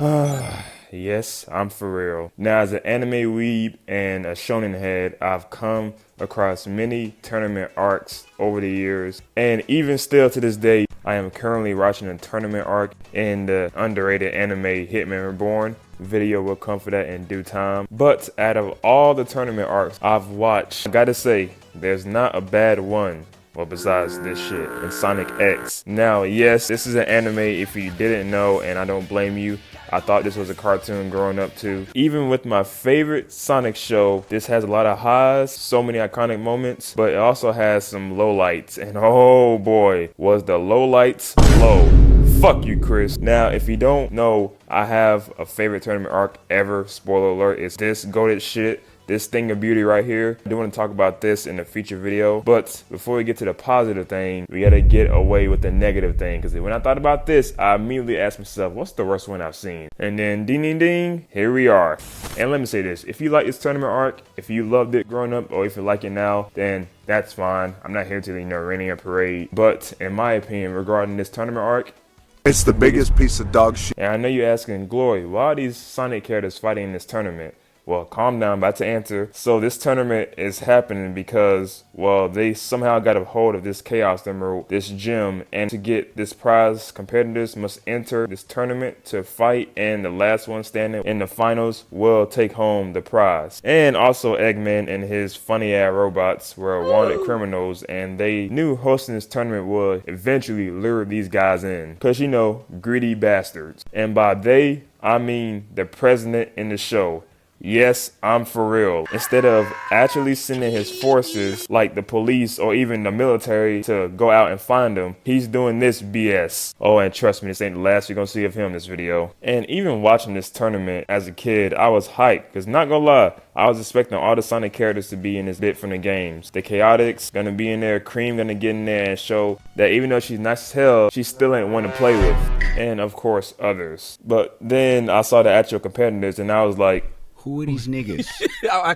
Yes, I'm for real. Now, as an anime weeb and a shonen head, I've come across many tournament arcs over the years, and even still to this day, I am currently watching a tournament arc in the underrated anime Hitman Reborn. Video will come for that in due time. But out of all the tournament arcs I've watched, I gotta say, there's not a bad one. Well, besides this shit and Sonic X. Now, yes, this is an anime if you didn't know, and I don't blame you. I thought this was a cartoon growing up too. Even with my favorite Sonic show, this has a lot of highs, so many iconic moments, but it also has some lowlights. And oh boy, was the lowlights low. Fuck you, Chris. Now, if you don't know, I have a favorite tournament arc ever. Spoiler alert, it's this goated shit. This thing of beauty right here. I do want to talk about this in a future video, but before we get to the positive thing, we gotta get away with the negative thing, because when I thought about this, I immediately asked myself, what's the worst one I've seen? And then ding ding ding, here we are. And let me say this, if you like this tournament arc, if you loved it growing up, or if you like it now, then that's fine. I'm not here to, raining a parade, but in my opinion, regarding this tournament arc, it's the biggest piece of dog shit. And I know you're asking, Glory, why are these Sonic characters fighting in this tournament? Well, calm down, about to answer. So this tournament is happening because, well, they somehow got a hold of this Chaos Emerald, this gem, and to get this prize, competitors must enter this tournament to fight, and the last one standing in the finals will take home the prize. And also Eggman and his funny-ass robots were wanted criminals, and they knew hosting this tournament would eventually lure these guys in. Because, greedy bastards. And by they, I mean the president in the show. Yes, I'm for real. Instead of actually sending his forces, like the police or even the military, to go out and find him, he's doing this BS. Oh, and trust me, this ain't the last you're gonna see of him in this video. And even watching this tournament as a kid, I was hyped, because not gonna lie, I was expecting all the Sonic characters to be in this bit from the games. The Chaotix gonna be in there, Cream gonna get in there and show that even though she's nice as hell, she still ain't one to play with. And of course, others. But then I saw the actual competitors and I was like, who are these niggas?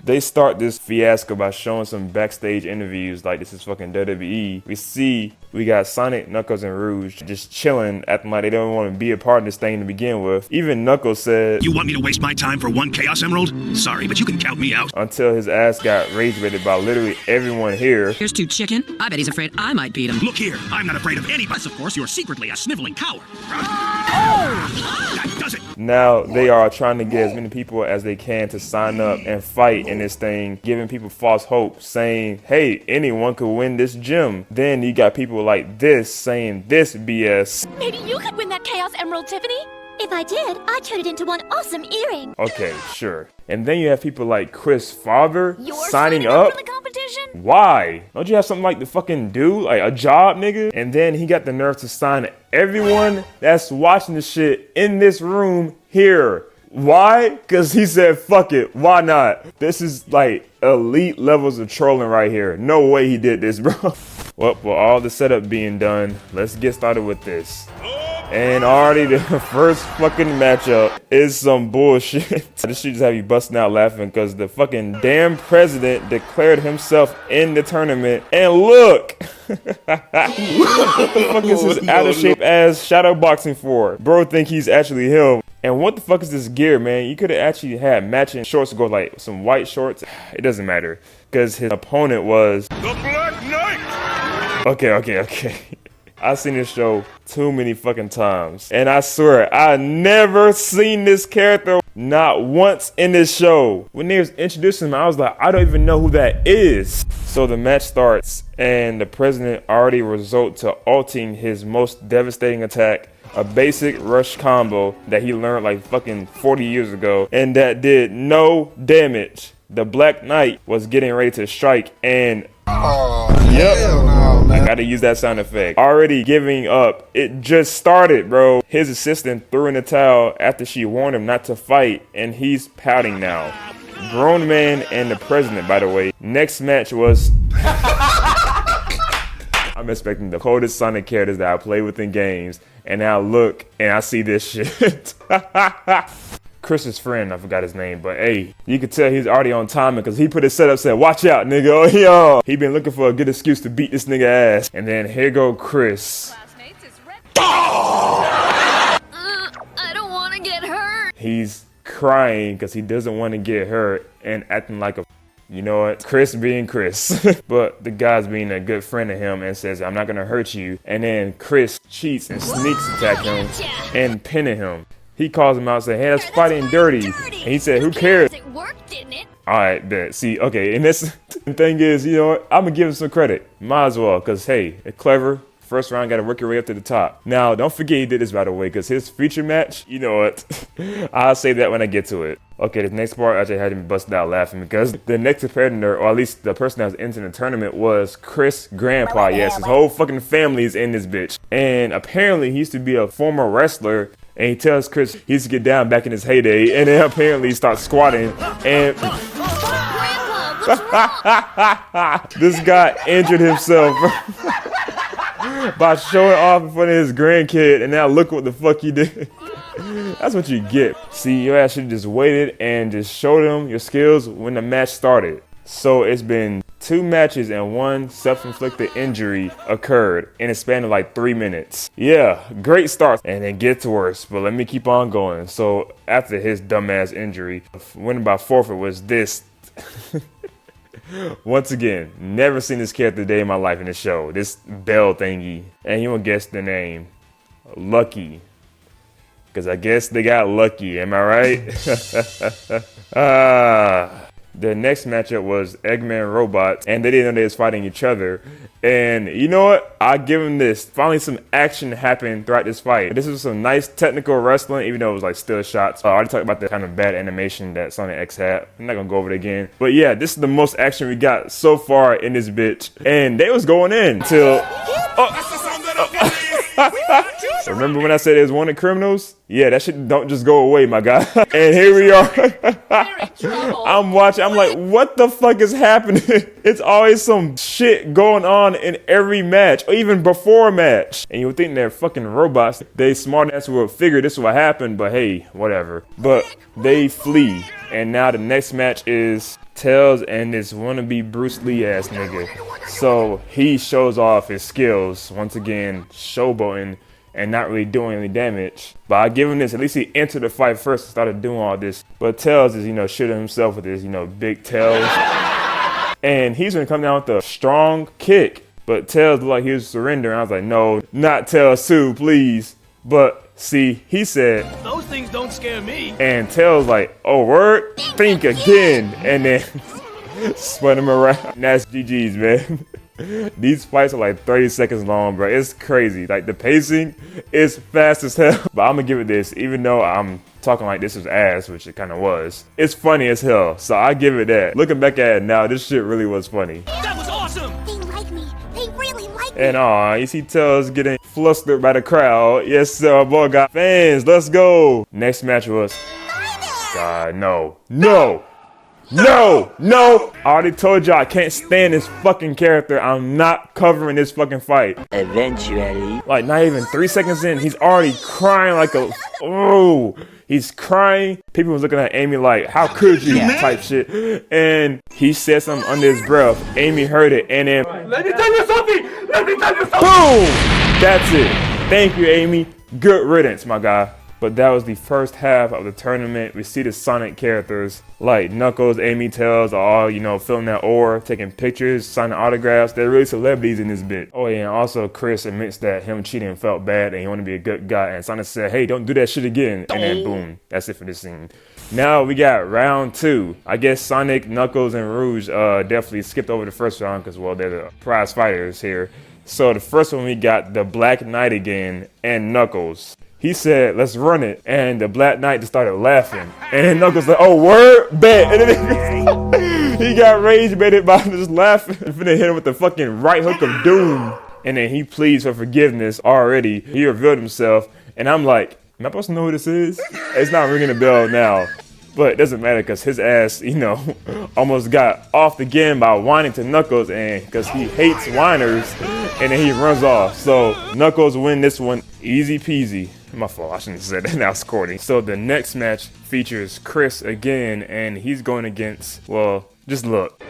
They start this fiasco by showing some backstage interviews like this is fucking WWE. We got Sonic, Knuckles, and Rouge just chilling, acting like they don't want to be a part of this thing to begin with. Even Knuckles said, "You want me to waste my time for one Chaos Emerald? Sorry, but you can count me out." Until his ass got rage-baited by literally everyone here. Here's to Chicken. I bet he's afraid I might beat him. Look here, I'm not afraid of anybody. Unless, of course, you're secretly a sniveling coward. That does it. Now they are trying to get as many people as they can to sign up and fight in this thing, giving people false hope, saying, hey, anyone could win this gem. Then you got people like this saying this BS. Maybe you could win that Chaos Emerald, Tiffany? If I did, I'd turn it into one awesome earring. Okay, sure. And then you have people like Chris Father You're signing up for the competition? Why? Don't you have something like to fucking do? Like a job, nigga? And then he got the nerve to sign everyone that's watching the shit in this room here. Why? Because he said, fuck it. Why not? This is like elite levels of trolling right here. No way he did this, bro. Well, with all the setup being done, let's get started with this. And already the first fucking matchup is some bullshit. This should just have you busting out laughing because the fucking damn president declared himself in the tournament. And look! What the fuck is his out of shape ass shadow boxing for? Bro think he's actually him. And what the fuck is this gear, man? You could have actually had matching shorts to go like some white shorts. It doesn't matter because his opponent was the Black Knight. Okay. I've seen this show too many fucking times. And I swear, I never seen this character not once in this show. When they was introducing him, I was like, I don't even know who that is. So the match starts, and the president already resort to ulting his most devastating attack, a basic rush combo that he learned like fucking 40 years ago, and that did no damage. The Black Knight was getting ready to strike, and I gotta use that sound effect. Already giving up. It just started, bro. His assistant threw in the towel after she warned him not to fight, and he's pouting now. Grown man and the president, by the way. Next match was... I'm expecting the coldest Sonic characters that I play with in games, and now I look and I see this shit. Chris's friend, I forgot his name, but hey, you could tell he's already on timing because he put his setup, said, watch out, nigga, oh, yo. He been looking for a good excuse to beat this nigga ass. And then here go Chris. I don't want to get hurt. he's crying because he doesn't want to get hurt and acting like a, you know what, Chris being Chris. But the guy's being a good friend to him and says, I'm not gonna hurt you. And then Chris cheats and sneaks attack him and pinning him. He calls him out and says, hey, that's fighting dirty. And he said, who cares? It worked, didn't it? All right, bet. See, okay, and this the thing is, you know what? I'm gonna give him some credit. Might as well, because hey, it's clever. First round, got to work your way up to the top. Now, don't forget he did this right away, because his feature match, you know what? I'll say that when I get to it. Okay, this next part actually had me busted out laughing, because the next competitor, or at least the person that was entering the tournament, was Chris' grandpa. Yes, his whole fucking family is in this bitch. And apparently, he used to be a former wrestler. And he tells Chris he used to get down back in his heyday, and then apparently he starts squatting, and this guy injured himself by showing off in front of his grandkid, and now look what the fuck he did. That's what you get. See, you actually just waited and just showed him your skills when the match started. So it's been 2 matches and 1 self-inflicted injury occurred in a span of like 3 minutes. Yeah, great start. And it gets worse, but let me keep on going. So after his dumbass injury, winning by forfeit was this. Once again, never seen this character a day in my life in the show. This bell thingy. And you will guess the name. Lucky. Because I guess they got lucky, am I right? The next matchup was Eggman Robots, and they didn't know they was fighting each other. And you know what? I'll give them this. Finally, some action happened throughout this fight. This was some nice technical wrestling, even though it was like still shots. I already talked about the kind of bad animation that Sonic X had. I'm not gonna go over it again. But yeah, this is the most action we got so far in this bitch. And they was going in till... Remember when I said there's wanted criminals? Yeah, that shit don't just go away, my guy. And here we are. I'm watching. I'm like, what the fuck is happening? It's always some shit going on in every match, or even before a match. And you would think they're fucking robots. They smart ass would figure this would happen, but hey, whatever. But they flee. And now the next match is Tails and this wannabe Bruce Lee ass nigga. So he shows off his skills, once again, showboating and not really doing any damage. But I give him this, at least he entered the fight first and started doing all this. But Tails is, you know, shooting himself with his, you know, big tails. And he's gonna come down with a strong kick. But Tails looked like he was surrendering. I was like, no, not Tails too, please. But see, he said, those things don't scare me. And Tails like, oh, word? Think again. And then spun him around. And that's GG's, man. These fights are like 30 seconds long, bro. It's crazy. Like, the pacing is fast as hell. But I'm gonna give it this, even though I'm talking like this was ass, which it kind of was. It's funny as hell, so I give it that. Looking back at it now, this shit really was funny. That was awesome. They like me. They really like me. And you see Tails getting flustered by the crowd. Yes, sir, boy got fans. Let's go. Next match was... God, no. No! No! No! I already told y'all I can't stand this fucking character. I'm not covering this fucking fight. Eventually. Like, not even 3 seconds in, he's already crying like a... Oh! He's crying. People was looking at Amy like, how could you? Type shit. And he said something under his breath. Amy heard it, and then... Let me tell you something! Let me tell you something! Boom! That's it. Thank you, Amy. Good riddance, my guy. But that was the first half of the tournament. We see the Sonic characters like Knuckles, Amy, Tails are all, you know, filling that ore, taking pictures, signing autographs. They're really celebrities in this bit. Oh yeah, and also Chris admits that him cheating felt bad and he wanted to be a good guy. And Sonic said, hey, don't do that shit again. And then boom, that's it for this scene. Now we got round 2. I guess Sonic, Knuckles, and Rouge definitely skipped over the first round because, well, they're the prize fighters here. So the first one we got the Black Knight again and Knuckles. He said, let's run it. And the Black Knight just started laughing. And Knuckles like, oh, word? Bet. And then he got rage baited by just laughing. And finna hit him with the fucking right hook of doom. And then he pleads for forgiveness already. He revealed himself. And I'm like, am I supposed to know who this is? It's not ringing a bell now. But it doesn't matter because his ass, you know, almost got off the game by whining to Knuckles, and because he hates whiners, and then he runs off. So Knuckles win this one easy peasy. My fault, I shouldn't have said that. Now scoring. So the next match features Chris again, and he's going against, well, just look.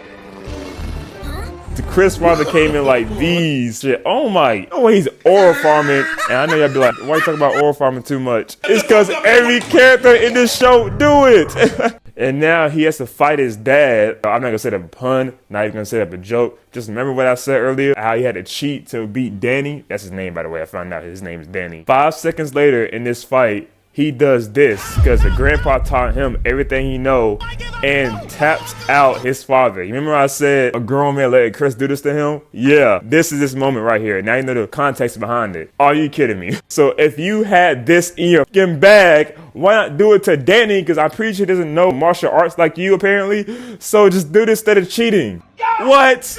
The Chris father came in like these. Shit. Oh my. Oh, he's oral farming. And I know y'all be like, why you talking about oral farming too much? It's because every character in this show do it. And now he has to fight his dad. I'm not gonna say that a pun, not even gonna say that a joke. Just remember what I said earlier, how he had to cheat to beat Danny. That's his name, by the way. I found out his name is Danny. 5 seconds later in this fight, he does this because the grandpa taught him everything he know and taps out his father. You remember I said a grown man letting Chris do this to him? Yeah, this is this moment right here. Now you know the context behind it. Are you kidding me? So if you had this in your fucking bag, why not do it to Danny? Because I'm pretty sure he doesn't know martial arts like you apparently. So just do this instead of cheating. What?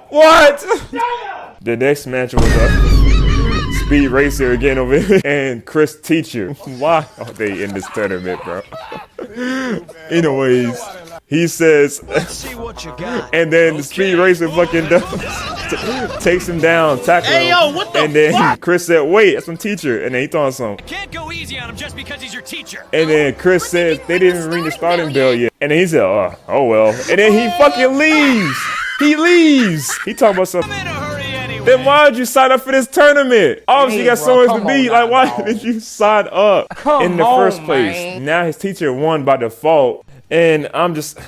What? The next match was Speed Racer again over here and Chris Teacher. Why are they in this tournament, bro? Anyways, he says, See what you got. and then the Speed Racer fucking does, takes him down, tackles him. yo, what the and then fuck? Chris said, wait, that's my teacher. And then he thought something. Can't go easy on him just because he's your teacher. And then Chris says they didn't even ring the starting bell yet. And then he said, oh well. And then he fucking leaves. He leaves. He talking about something. I'm in a hurry anyway. Then why did you sign up for this tournament? Obviously, you got somewhere to be. Like, why did you sign up in the first place? Now his teacher won by default. And I'm just,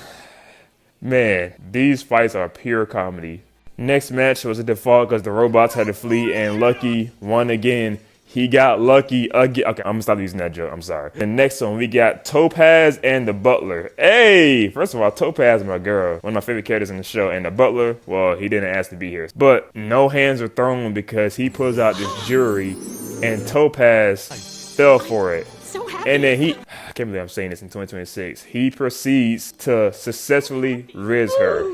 man, these fights are pure comedy. Next match was a default because the robots had to flee and Lucky won again. He got lucky again. Okay, I'm gonna stop using that joke. I'm sorry. The next one, we got Topaz and the Butler. Hey, first of all, Topaz is my girl. One of my favorite characters in the show. And the Butler, well, he didn't ask to be here. But no hands were thrown because he pulls out this jewelry and Topaz fell for it. So happy. And then I can't believe I'm saying this in 2026. He proceeds to successfully riz her.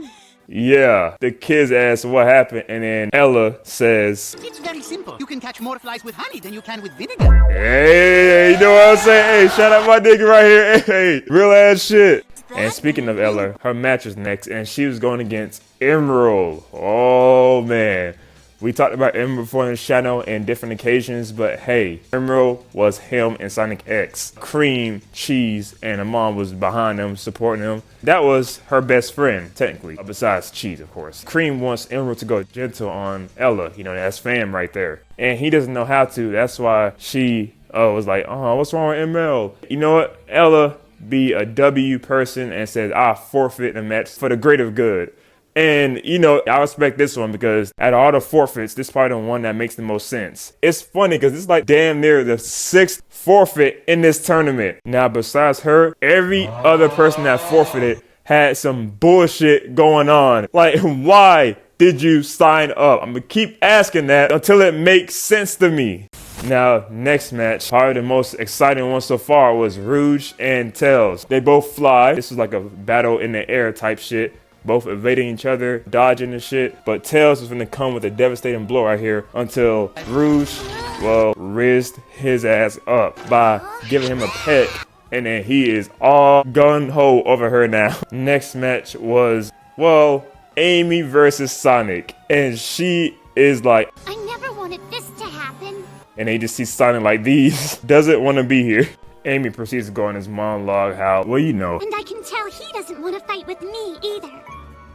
Yeah, the kids ask what happened, and then Ella says, It's very simple. You can catch more flies with honey than you can with vinegar. hey, you know what I'm saying? Hey, shout out my nigga right here. Hey, real ass shit. And speaking of Ella, her match was next, and she was going against Emerald. Oh, man. We talked about Emerald before in the channel and different occasions, but hey, Emerald was him in Sonic X. Cream, Cheese, and her mom was behind him, supporting him. That was her best friend, technically, besides Cheese, of course. Cream wants Emerald to go gentle on Ella. You know, that's fam right there. And he doesn't know how to. That's why she was like, what's wrong with Emerald? You know what? Ella be a W person and says, I'll forfeit the match for the greater good. And, you know, I respect this one because out of all the forfeits, this is probably the one that makes the most sense. It's funny because it's like damn near the 6th forfeit in this tournament. Now, besides her, every other person that forfeited had some bullshit going on. Like, why did you sign up? I'm going to keep asking that until it makes sense to me. Now, next match, probably the most exciting one so far was Rouge and Tails. They both fly. This was like a battle in the air type shit. Both evading each other, dodging and shit. But Tails was gonna come with a devastating blow right here until Rouge, well, rizzed his ass up by giving him a peck. And then he is all gun-ho over her now. Next match was, well, Amy versus Sonic. And she is like, I never wanted this to happen. and they just see Sonic like these. Doesn't want to be here. Amy proceeds to go on his monologue how, well, you know. And I can tell he doesn't want to fight with me either.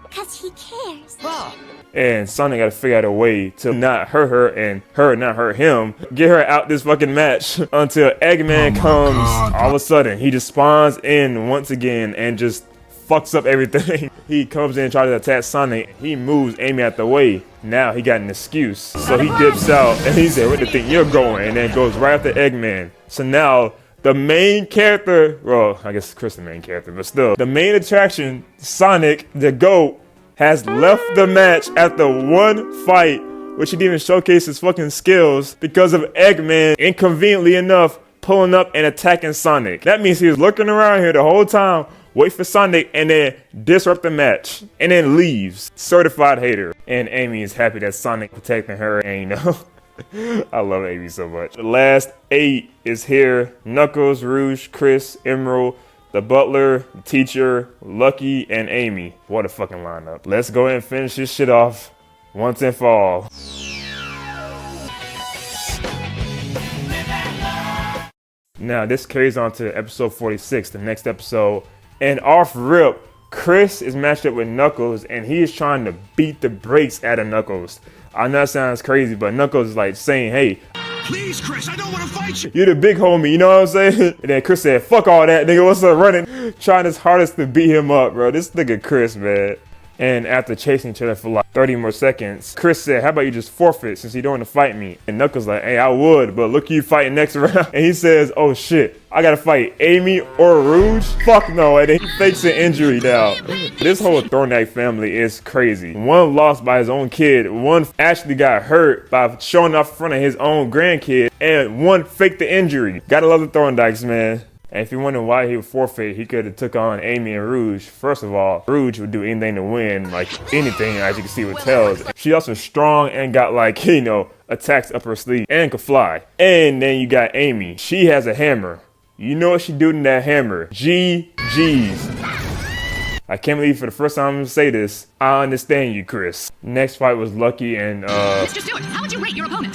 Because he cares. And Sonic gotta figure out a way to not hurt her and her not hurt him. Get her out this fucking match until Eggman comes. All of a sudden, he just spawns in once again and just fucks up everything. He comes in and tries to attack Sonic. He moves Amy out the way. Now he got an excuse. So he dips out and he said, where do you think you're going? And then goes right after Eggman. So now the main character, well, I guess Chris the main character, but still, the main attraction, Sonic, the GOAT, has left the match after one fight, which he didn't even showcase his fucking skills because of Eggman, inconveniently enough, pulling up and attacking Sonic. That means he was looking around here the whole time, wait for Sonic, and then disrupt the match, and then leaves. Certified hater. And Amy is happy that Sonic protecting her, and you know, I love Amy so much. The last 8 is here. Knuckles, Rouge, Chris, Emerald, the Butler, the Teacher, Lucky, and Amy. What a fucking lineup. Let's go ahead and finish this shit off once and for all. Now, this carries on to episode 46, the next episode. And off rip, Chris is matched up with Knuckles, and he is trying to beat the brakes out of Knuckles. I know that sounds crazy, but Knuckles is like saying, hey, Please, Chris, I don't want to fight you. you're the big homie, you know what I'm saying? And then Chris said, fuck all that, nigga, what's up, running? Trying his hardest to beat him up, bro. This nigga Chris, man. And after chasing each other for like 30 more seconds, Chris said, how about you just forfeit since you don't want to fight me? And Knuckles like, hey, I would, but look you fighting next round. And he says, oh shit, I gotta fight Amy or Rouge? Fuck no, and then he fakes an injury now. This whole Thornak family is crazy. One lost by his own kid, one actually got hurt by showing off in front of his own grandkid, and one faked the injury. Gotta love the Thorndyks, man. And if you wonder why he would forfeit, he could have took on Amy and Rouge. First of all, Rouge would do anything to win, like anything, as you can see with Tails. She also strong and got like, you know, attacks up her sleeve and could fly. And then you got Amy. She has a hammer. You know what she do to that hammer? GG's. I can't believe for the first time I'm gonna say this. I understand you, Chris. Next fight was Lucky and Mr. Stewart, how would you rate your opponent?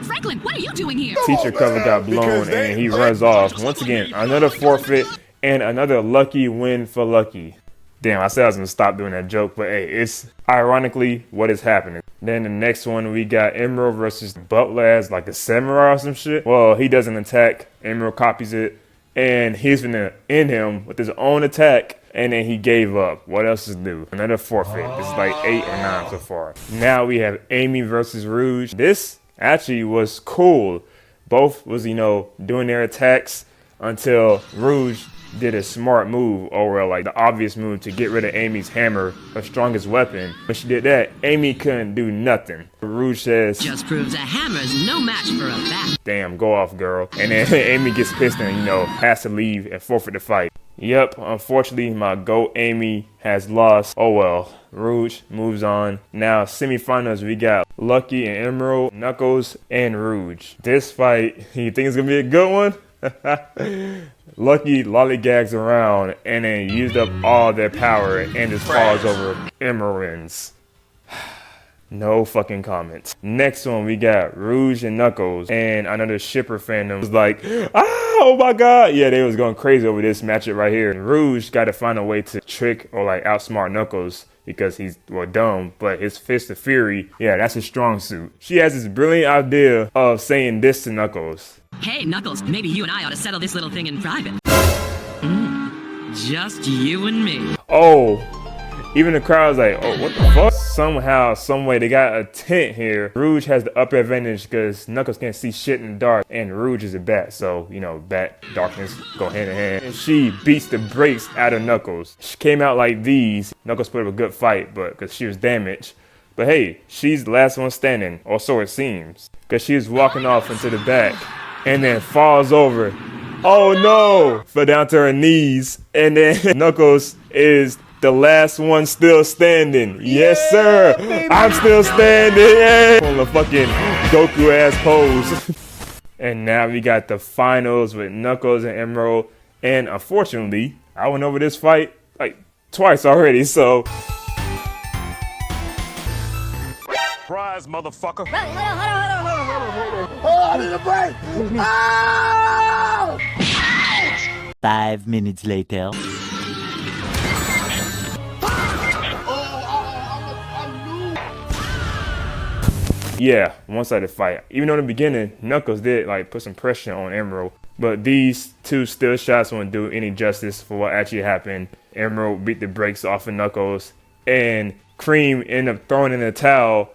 Franklin, what are you doing here? teacher cover got blown and he runs off. Once again, another forfeit and another Lucky win for Lucky. Damn, I said I was gonna stop doing that joke, but hey, it's ironically what is happening. Then the next one, we got Emerald versus Butler as like a samurai or some shit. Well, he doesn't attack. Emerald copies it, and he's gonna end him with his own attack. And then he gave up. What else is new? Another forfeit. This is like 8 or 9 so far. Now we have Amy versus Rouge. This actually was cool. Both was, you know, doing their attacks until Rouge did a smart move, or like the obvious move to get rid of Amy's hammer, her strongest weapon. When she did that, Amy couldn't do nothing. Rouge says, Just proves a hammer's no match for a bat. damn, go off, girl. And then Amy gets pissed and, you know, has to leave and forfeit the fight. Yep, unfortunately, my GOAT Amy has lost. Oh well, Rouge moves on. Now, semifinals, we got Lucky and Emerald, Knuckles, and Rouge. This fight, you think it's gonna be a good one? Lucky lollygags around and then used up all their power and just falls over Emeralds. No fucking comments. Next one, we got Rouge and Knuckles, and another shipper fandom was like, oh my god. Yeah, they was going crazy over this matchup right here. And Rouge got to find a way to trick or like outsmart Knuckles because he's, well, dumb, but his Fist of Fury, yeah, that's his strong suit. She has this brilliant idea of saying this to Knuckles. Hey, Knuckles, maybe you and I ought to settle this little thing in private. Just you and me. Oh, even the crowd's like, oh, what the fuck? Somehow, someway, they got a tent here. Rouge has the upper advantage because Knuckles can't see shit in the dark, and Rouge is a bat, so, you know, bat, darkness go hand in hand. And she beats the brakes out of Knuckles. She came out like these. Knuckles put up a good fight, but because she was damaged. But hey, she's the last one standing, or so it seems, because she was walking off into the back and then falls over. Oh no! Fell down to her knees, and then Knuckles is the last one still standing. Yes, sir. I'm still standing. On the fucking Goku ass pose. And now we got the finals with Knuckles and Emerald. And unfortunately, I went over this fight like twice already. So, Surprise, motherfucker. Oh, I need a break! Oh! 5 minutes later. yeah, one-sided fight. Even though in the beginning, Knuckles did like put some pressure on Emerald. But these two still shots won't do any justice for what actually happened. Emerald beat the brakes off of Knuckles. And Cream ended up throwing in the towel.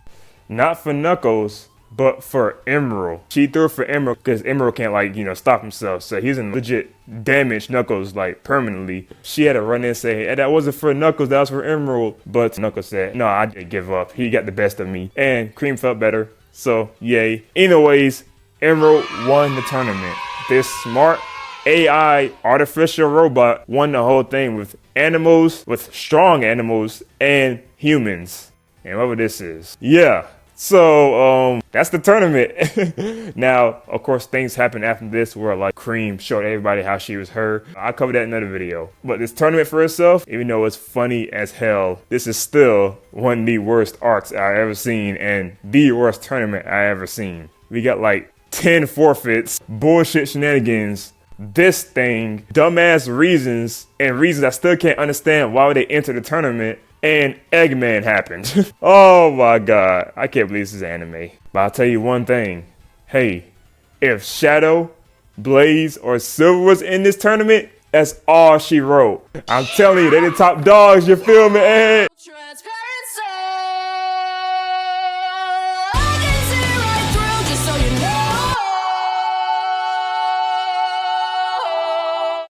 Not for Knuckles, but for Emerald. She threw it for Emerald because Emerald can't, like, you know, stop himself. So he's in legit damage Knuckles, like, permanently. She had to run in and say, hey, that wasn't for Knuckles, that was for Emerald. But Knuckles said, no, I didn't give up. He got the best of me. And Cream felt better. So, yay. Either ways, Emerald won the tournament. This smart AI artificial robot won the whole thing with animals, with strong animals, and humans. And whatever this is. Yeah. So, that's the tournament. Now, of course, things happened after this where, like, Cream showed everybody how she was her. I'll cover that in another video. But this tournament for itself, even though it's funny as hell, this is still one of the worst arcs I ever seen and the worst tournament I ever seen. We got, like, 10 forfeits, bullshit shenanigans, this thing, dumbass reasons, and reasons I still can't understand why would they enter the tournament, and Eggman happened. Oh my god, I can't believe this is anime. But I'll tell you one thing, hey, if Shadow, Blaze, or Silver was in this tournament, that's all she wrote. I'm telling you, they the top dogs, you feel me? Hey.